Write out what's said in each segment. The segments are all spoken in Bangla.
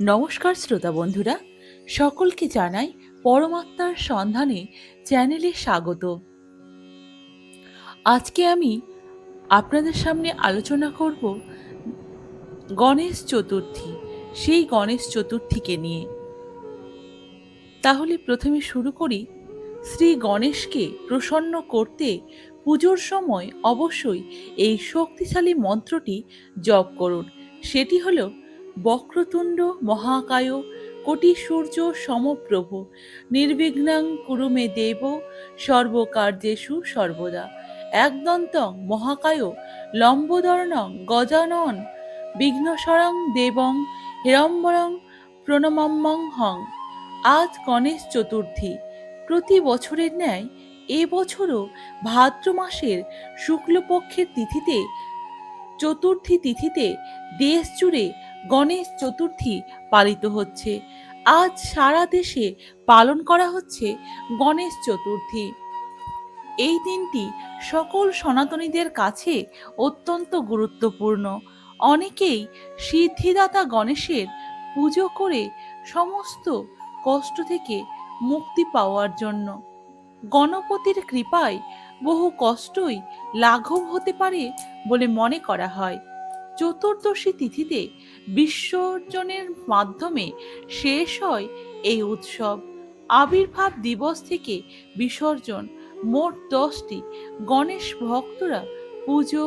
নমস্কার শ্রোতা বন্ধুরা, সকলকে জানাই পরমাত্মার সন্ধানে চ্যানেলে স্বাগত। আজকে আমি আপনাদের সামনে আলোচনা করব গণেশ চতুর্থী, সেই গণেশ চতুর্থীকে নিয়ে। তাহলে প্রথমে শুরু করি। শ্রী গণেশকে প্রসন্ন করতে পুজোর সময় অবশ্যই এই শক্তিশালী মন্ত্রটি জপ করুন। সেটি হলো বক্রতুণ্ড মহাকায় কোটি সূর্য সমপ্রভ নির্বিঘ্নং কুরু মে দেব সর্বকার্যেষু সর্বদা। একদন্তং মহাকায় লম্বোদরণং গজানন বিঘ্নসরং দেবং হেরম্বরং প্রণমাম্যং হং। আজ গণেশ চতুর্থী। প্রতি বছরের ন্যায় এবছরও ভাদ্র মাসের শুক্লপক্ষের তিথিতে চতুর্থী তিথিতে দেশ জুড়ে গণেশ চতুর্থী পালিত হচ্ছে। আজ সারা দেশে পালন করা হচ্ছে গণেশ চতুর্থী। এই দিনটি সকল সনাতনীদের কাছে অত্যন্ত গুরুত্বপূর্ণ। অনেকেই সিদ্ধিদাতা গণেশের পুজো করে সমস্ত কষ্ট থেকে মুক্তি পাওয়ার জন্য। গণপতির কৃপায় বহু কষ্টই লাঘব হতে পারে বলে মনে করা হয়। চতুর্দশী তিথিতে বিসর্জনের মাধ্যমে শেষ হয় এই উৎসব। আবির্ভাব দিবস থেকে বিসর্জন, মোট 10টি। গণেশ ভক্তরা পুজো,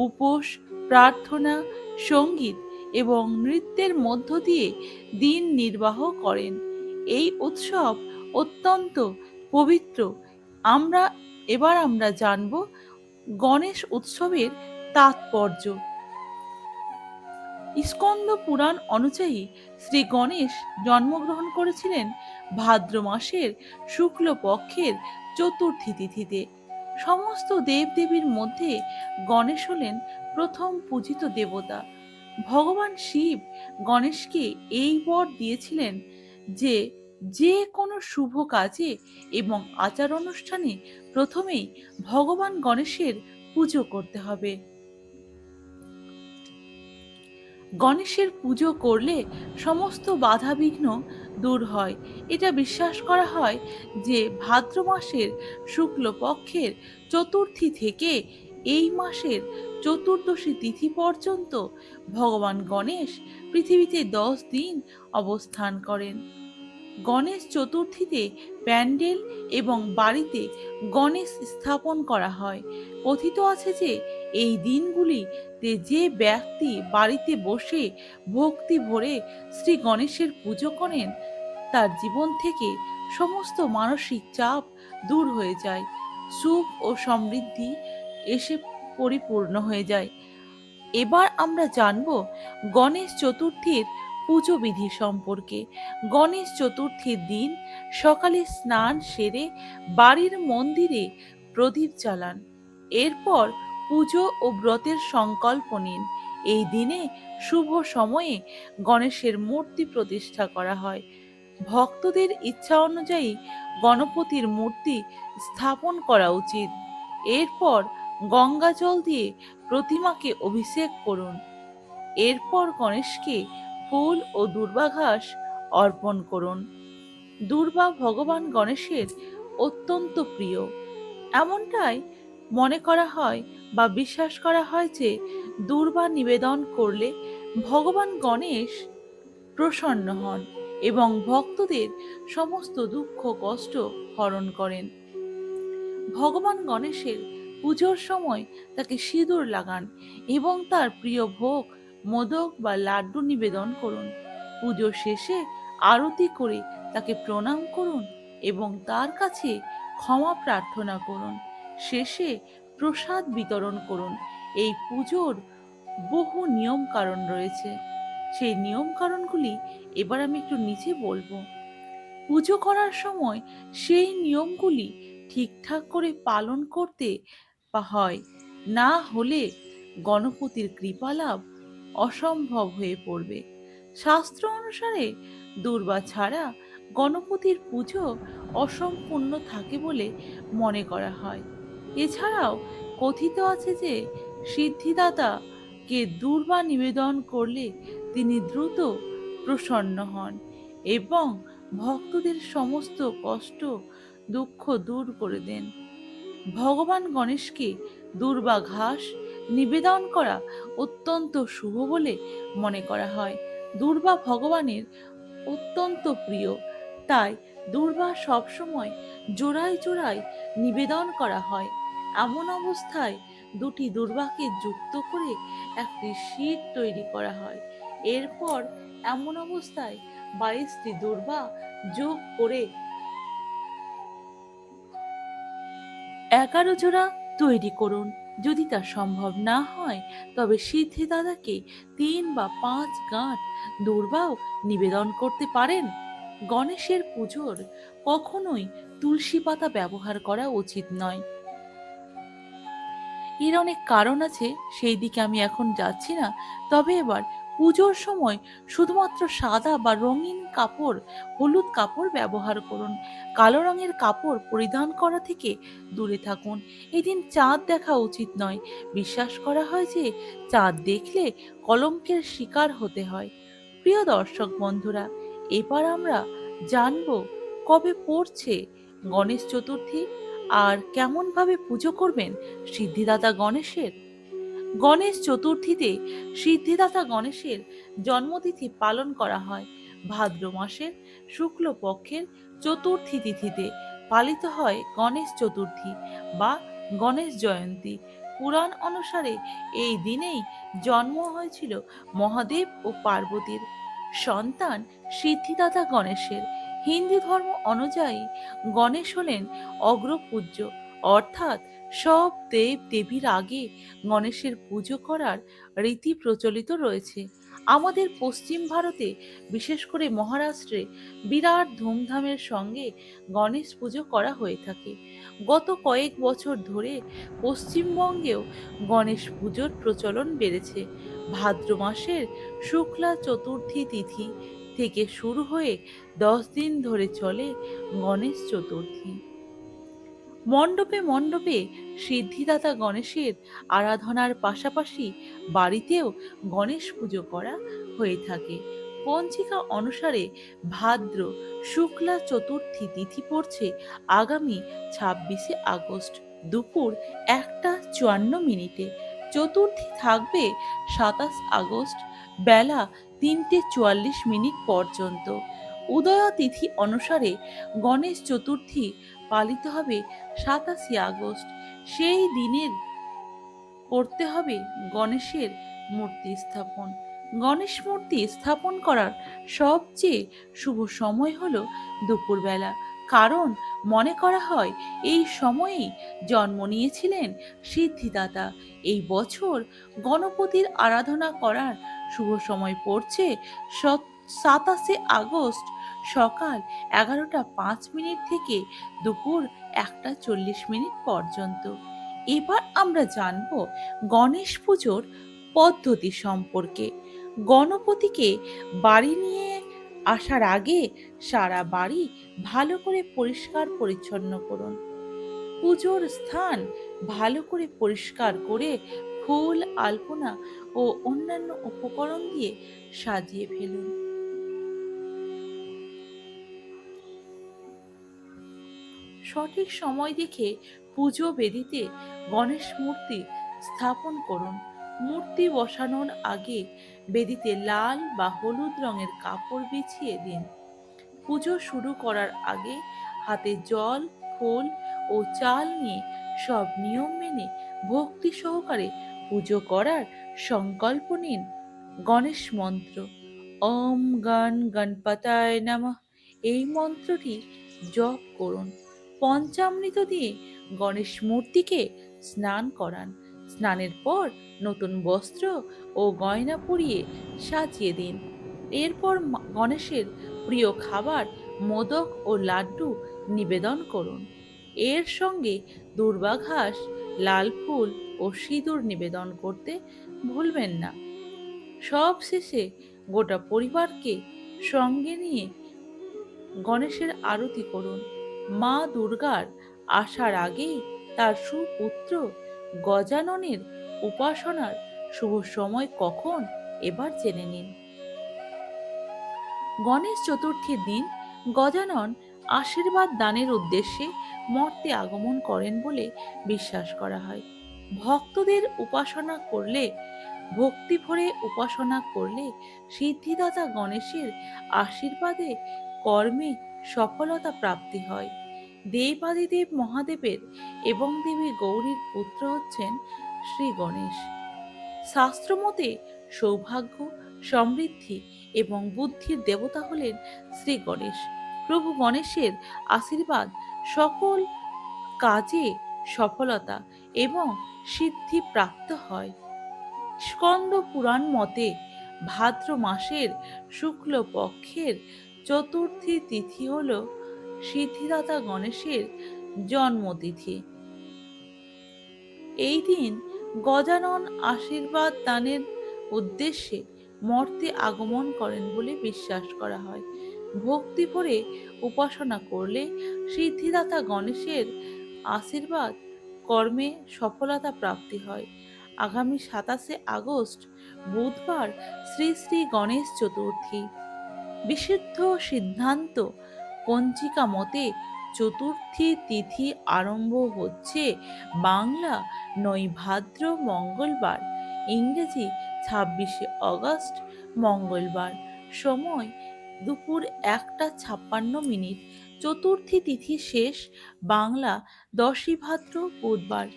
উপোস, প্রার্থনা, সঙ্গীত এবং নৃত্যের মধ্য দিয়ে দিন নির্বাহ করেন। এই উৎসব অত্যন্ত পবিত্র। এবার আমরা জানব গণেশ উৎসবের তাৎপর্য। স্কন্দ পুরাণ অনুযায়ী শ্রী গণেশ জন্মগ্রহণ করেছিলেন ভাদ্র মাসের শুক্লপক্ষের চতুর্থী তিথিতে। সমস্ত দেবদেবীর মধ্যে গণেশ হলেন প্রথম পূজিত দেবতা। ভগবান শিব গণেশকে এই বর দিয়েছিলেন যে যে কোনো শুভ কাজে এবং আচার অনুষ্ঠানে প্রথমেই ভগবান গণেশের পুজো করতে হবে। গণেশের পুজো করলে সমস্ত বাধা বিঘ্ন দূর হয়। এটা বিশ্বাস করা হয় যে ভাদ্র মাসের শুক্লপক্ষের চতুর্থী থেকে এই মাসের চতুর্দশী তিথি পর্যন্ত ভগবান গণেশ পৃথিবীতে 10 দিন অবস্থান করেন। গণেশ চতুর্থীতে প্যান্ডেল এবং বাড়িতে গণেশ স্থাপন করা হয়। কথিত আছে যে এই দিনগুলিতে যে ব্যক্তি বাড়িতে বসে ভক্তি ভরে শ্রী গণেশের পুজো করেন তার জীবন থেকে সমস্ত মানসিক চাপ দূর হয়ে যায়, সুখ ও সমৃদ্ধি এসে পরিপূর্ণ হয়ে যায়। এবার আমরা জানব গণেশ চতুর্থীর পুজো বিধি সম্পর্কে। গণেশ চতুর্থীর দিন সকালে স্নান সেরে বাড়ির মন্দিরে প্রদীপ জ্বালান। এরপর পুজো ও ব্রতের সংকল্প নিন। এই দিনে শুভ সময়ে গণেশের মূর্তি প্রতিষ্ঠা করা হয়। ভক্তদের ইচ্ছা অনুযায়ী গণপতির মূর্তি স্থাপন করা উচিত। এরপর গঙ্গা জল দিয়ে প্রতিমাকে অভিষেক করুন। এরপর গণেশকে ফুল ও দূর্বা ঘাস অর্পণ করুন। দূর্বা ভগবান গণেশের অত্যন্ত প্রিয়। এমনটাই মনে করা হয় বা বিশ্বাস করা হয় যে দূর্বা নিবেদন করলে ভগবান গণেশ প্রসন্ন হন এবং ভক্তদের সমস্ত দুঃখ কষ্ট হরণ করেন। ভগবান গণেশের পুজোর সময় তাকে সিঁদুর লাগান এবং তার প্রিয় ভোগ মোদক বা লাড্ডু নিবেদন করুন। পুজো শেষে আরতি করে তাকে প্রণাম করুন এবং তার কাছে ক্ষমা প্রার্থনা করুন। শেষে প্রসাদ বিতরণ করুন। এই পুজোর বহু নিয়ম কারণ রয়েছে। সেই নিয়ম কারণগুলি এবার আমি একটু নিচে বলবো। পুজো করার সময় সেই নিয়মগুলি ঠিকঠাক করে পালন করতে হয়, না হলে গণপতির কৃপালাভ অসম্ভব হয়ে পড়বে। শাস্ত্র অনুসারে দূর্বা ছাড়া গণপতির পুজো অসম্পূর্ণ থাকে বলে মনে করা হয়। এছাড়াও কথিত আছে যে সিদ্ধিদাতাকে দূর্বা নিবেদন করলে তিনি দ্রুত প্রসন্ন হন এবং ভক্তদের সমস্ত কষ্ট দুঃখ দূর করে দেন। ভগবান গণেশকে দূর্বা ঘাস নিবেদন করা অত্যন্ত শুভ বলে মনে করা হয়। দূর্বা ভগবানের অত্যন্ত প্রিয়, তাই দূর্বা সবসময় জোড়ায় জোড়ায় নিবেদন করা হয়। এমন অবস্থায় দুটি দূর্বাকে যুক্ত করে একটি শীট তৈরি করা হয়। এরপর এমন অবস্থায় 22টি দূর্বা যোগ করে 11 জোড়া তৈরি করুন। যদি তা সম্ভব না হয় তবে সিদ্ধিদাতাকে 3 বা 5 গাঁট দূর্বাও নিবেদন করতে পারেন। গণেশের পুজোর কখনোই তুলসী পাতা ব্যবহার করা উচিত নয়। এর অনেক কারণ আছে, সেই দিকে আমি এখন যাচ্ছি না। তবে এবার পুজোর সময় শুধুমাত্র সাদা বা রঙিন কাপড়, হলুদ কাপড় ব্যবহার করুন। কালো রঙের কাপড় পরিধান করা থেকে দূরে থাকুন। এদিন চাঁদ দেখা উচিত নয়। বিশ্বাস করা হয় যে চাঁদ দেখলে কলঙ্কের শিকার হতে হয়। প্রিয় দর্শক বন্ধুরা, এবার আমরা জানব কবে পড়ছে গণেশ চতুর্থী আর কেমন ভাবে পুজো করবেন সিদ্ধিদাতা গণেশের। গণেশ চতুর্থীতে সিদ্ধিদাতা গণেশের জন্মতিথি পালন করা হয় ভাদ্র মাসের শুক্লপক্ষের চতুর্থী তিথিতে। পালিত হয় গণেশ চতুর্থী বা গণেশ জয়ন্তী। পুরাণ অনুসারে এই দিনেই জন্ম হয়েছিল মহাদেব ও পার্বতীর সন্তান সিদ্ধিদাতা গণেশের। হিন্দু ধর্ম অনুযায়ী গণেশ হলেন অগ্রপূজ্য, অর্থাৎ সব দেব দেবীর আগে গণেশের পুজো করার রীতি প্রচলিত রয়েছে। আমাদের পশ্চিম ভারতে, বিশেষ করে মহারাষ্ট্রে বিরাট ধুমধামের সঙ্গে গণেশ পুজো করা হয়ে থাকে। গত কয়েক বছর ধরে পশ্চিমবঙ্গেও গণেশ পুজোর প্রচলন বেড়েছে। ভাদ্র মাসের শুক্লা চতুর্থী তিথি থেকে শুরু হয়ে 10 দিন ধরে চলে গণেশ চতুর্থী। মণ্ডপে মণ্ডপে সিদ্ধিদাতা গণেশের আরাধনার পাশাপাশি বাড়িতেও গণেশ পুজো করা হয়ে থাকে। পঞ্জিকা অনুসারে ভাদ্র শুক্লা চতুর্থী তিথি পড়ছে আগামী 26শে আগস্ট দুপুর 1:54। চতুর্থী থাকবে 27 আগস্ট বেলা 3:44 পর্যন্ত। উদয়া তিথি অনুসারে গণেশ চতুর্থী পালিত হবে 27 আগস্ট। সেই দিনের করতে হবে গণেশের মূর্তি স্থাপন। গণেশ মূর্তি স্থাপন করার সবচেয়ে শুভ সময় হলো দুপুরবেলা, কারণ মনে করা হয় এই সময়েই জন্ম নিয়েছিলেন সিদ্ধিদাতা। এই বছর গণপতির আরাধনা করার শুভ সময় পড়ছে 27শে আগস্ট সকাল 11:05 থেকে দুপুর 1:40 পর্যন্ত। এবার আমরা জানব গণেশ পুজোর পদ্ধতি সম্পর্কে। গণপতিকে বাড়ি নিয়ে আসার আগে সারা বাড়ি ভালো করে পরিষ্কার পরিচ্ছন্ন করুন। পুজোর স্থান ভালো করে পরিষ্কার করে ফুল, আলপনা ও অন্যান্য উপকরণ দিয়ে সাজিয়ে ফেলুন। সঠিক সময় দেখে পুজো বেদিতে গণেশ মূর্তি স্থাপন করুন। মূর্তি বসানোর আগে বেদিতে লাল বা হলুদ রঙের কাপড় বিছিয়ে দিন। পুজো শুরু করার আগে হাতে জল, ফুল ও চাল নিয়ে সব নিয়ম মেনে ভক্তি সহকারে পুজো করার সংকল্প নিন। গণেশ মন্ত্র ওম গণ গণপতায় নমঃ, এই মন্ত্রটি জপ করুন। পঞ্চামৃত দিয়ে গণেশ মূর্তিকে স্নান করান। স্নানের পর নতুন বস্ত্র ও গয়না পরিয়ে সাজিয়ে দিন। এরপর গণেশের প্রিয় খাবার মোদক ও লাড্ডু নিবেদন করুন। এর সঙ্গে দূর্বা ঘাস, লাল ফুল ও সিঁদুর নিবেদন করতে ভুলবেন না। সব শেষে গোটা পরিবারকে সঙ্গে নিয়ে গণেশের আরতি করুন। মা দুর্গার আসার আগেই তার সুপুত্র গজাননের উপাসনার শুভ সময় কখন এবার জেনে নিন। গণেশ চতুর্থীর দিন গজানন আশীর্বাদ দানের উদ্দেশ্যে মর্তে আগমন করেন বলে বিশ্বাস করা হয়। ভক্তদের উপাসনা করলে ভক্তি ভরে উপাসনা করলে সিদ্ধিদাতা গণেশের আশীর্বাদে কর্মে সফলতা প্রাপ্তি হয়। দেবাদিদেব মহাদেবের এবং দেবী গৌরীর পুত্র হচ্ছেন শ্রী গণেশ। শাস্ত্রমতে সৌভাগ্য, সমৃদ্ধি এবং বুদ্ধির দেবতা হলেন শ্রী গণেশ। প্রভু গণেশের আশীর্বাদ সকল কাজে সফলতা এবং সিদ্ধি প্রাপ্ত হয়। স্কন্দ পুরাণ মতে ভাদ্র মাসের শুক্ল পক্ষের চতুর্থী তিথি হল সিদ্ধিদাতা গণেশের জন্মতিথি। এই দিন গজানন আশীর্বাদ দানের উদ্দেশ্যে মর্তে আগমন করেন বলে বিশ্বাস করা হয়। ভক্তি ভরে উপাসনা করলে সিদ্ধিদাতা গণেশের আশীর্বাদ কর্মে সফলতা প্রাপ্তি হয়। আগামী 27 আগস্ট বুধবার শ্রী শ্রী গণেশ চতুর্থী। বিশুদ্ধ সিদ্ধান্ত পঞ্জিকা মতে চতুর্থী তিথি আরম্ভ হচ্ছে বাংলা 9 ভাদ্র মঙ্গলবার, ইংরেজি 26 আগস্ট মঙ্গলবার। সময় দুপুর 1:56। চতুর্থী তিথি শেষ বাংলা 10 ভাদ্র বুধবার,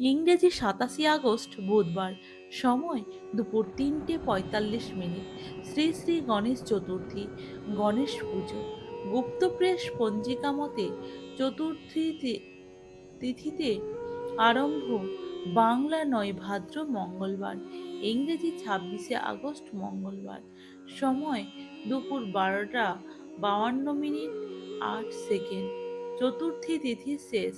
ইংরেজি 27 আগস্ট বুধবার। সময় দুপুর 3:45। শ্রী শ্রী গণেশ চতুর্থী, গণেশ পুজো। গুপ্তপ্রেস পঞ্জিকা মতে চতুর্থী তিথিতে আরম্ভ বাংলা 9 ভাদ্র মঙ্গলবার, ইংরেজি 26 আগস্ট মঙ্গলবার। সময় দুপুর 12:52 চতুর্থী তিথি শেষ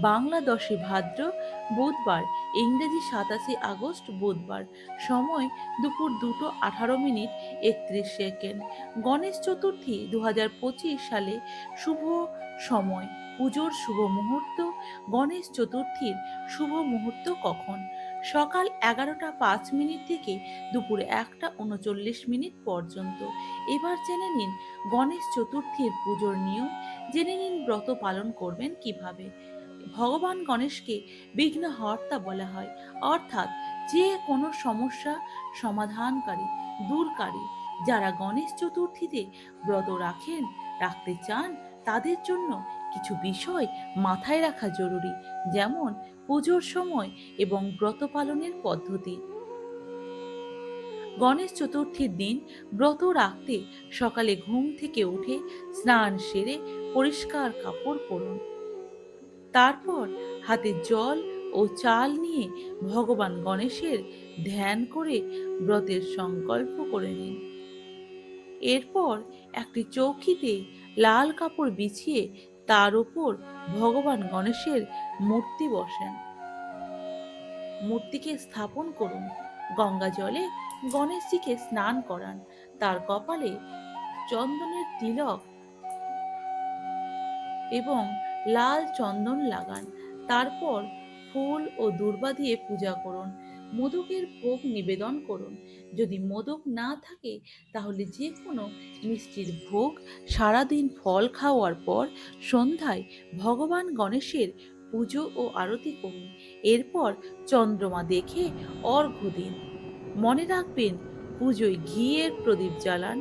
বাংলা 10 ভাদ্র বুধবার, ইংরেজি 27 আগস্ট বুধবার। সময় দুপুর 2:18:31। গণেশ চতুর্থী 2025 সালে শুভ সময়, পুজোর শুভ মুহূর্ত। গণেশ চতুর্থীর শুভ মুহূর্ত কখন? সকাল 11:05 থেকে দুপুর 1:39 পর্যন্ত। এবার জেনে নিন গণেশ চতুর্থীর পুজোর নিয়ম, জেনে নিন ব্রত পালন করবেন কিভাবে। ভগবান গণেশকে বিঘ্নহর্তা বলা হয়, অর্থাৎ যে কোনো সমস্যা সমাধানকারী, দূরকারী। যারা গণেশ চতুর্থীতে ব্রত রাখতে চান তাদের জন্য কিছু বিষয় মাথায় রাখা জরুরি, যেমন পুজোর সময় এবং ব্রত পালনের পদ্ধতি। গণেশ চতুর্থীর দিন ব্রত রাখতে সকালে ঘুম থেকে উঠে স্নান সেরে পরিষ্কার কাপড় পরুন। তারপর হাতে জল ও চাল নিয়ে ভগবান গণেশের ধ্যান করে ব্রতের সংকল্প করে নিন। এরপর একটি চৌকিতে লাল কাপড় বিছিয়ে তার উপর ভগবান গণেশের মূর্তি বসান। মূর্তিকে স্থাপন করুন। গঙ্গা জলে গণেশজিকে স্নান করান। তার কপালে চন্দনের তিলক এবং লাল চন্দন লাগান। তারপর ফুল ও দূর্বা দিয়ে পূজা করুন। মোদকের ভোগ নিবেদন করুন। যদি মোদক না থাকে তাহলে যে কোনো মিষ্টির ভোগ। সারাদিন ফল খাওয়ার পর সন্ধ্যায় ভগবান গণেশের পুজো ও আরতি করুন। এরপর চন্দ্রমা দেখে অর্ঘ্য দিন। মনে রাখবেন পুজোয় ঘিয়ের প্রদীপ জ্বালান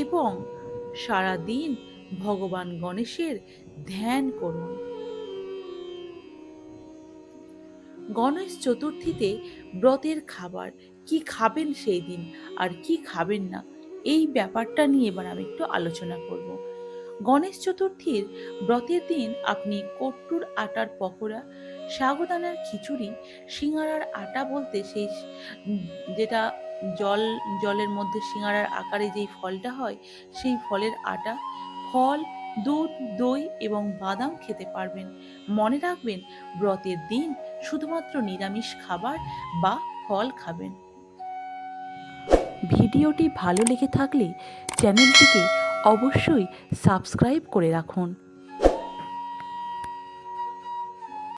এবং সারাদিন ভগবান গণেশের ধ্যান করুন। গণেশ চতুর্থীতে ব্রতের খাবার কি খাবেন সেই দিন আর কি খাবেন না, এই ব্যাপারটা নিয়ে এবার আমি একটু আলোচনা করব। গণেশ চতুর্থীর ব্রতের দিন আপনি কট্টুর আটার পকোড়া, সাগুদানার খিচুড়ি, সিঙ্গারার আটা বলতে সেই যেটা জলের মধ্যে সিঙ্গারার আকারে যেই ফলটা হয় সেই ফলের আটা, ফল, দুধ, দই এবং বাদাম খেতে পারবেন। মনে রাখবেন ব্রতের দিন শুধুমাত্র নিরামিষ খাবার বা ফল খাবেন। ভিডিওটি ভালো লেগে থাকলে চ্যানেলটিকে অবশ্যই সাবস্ক্রাইব করে রাখুন।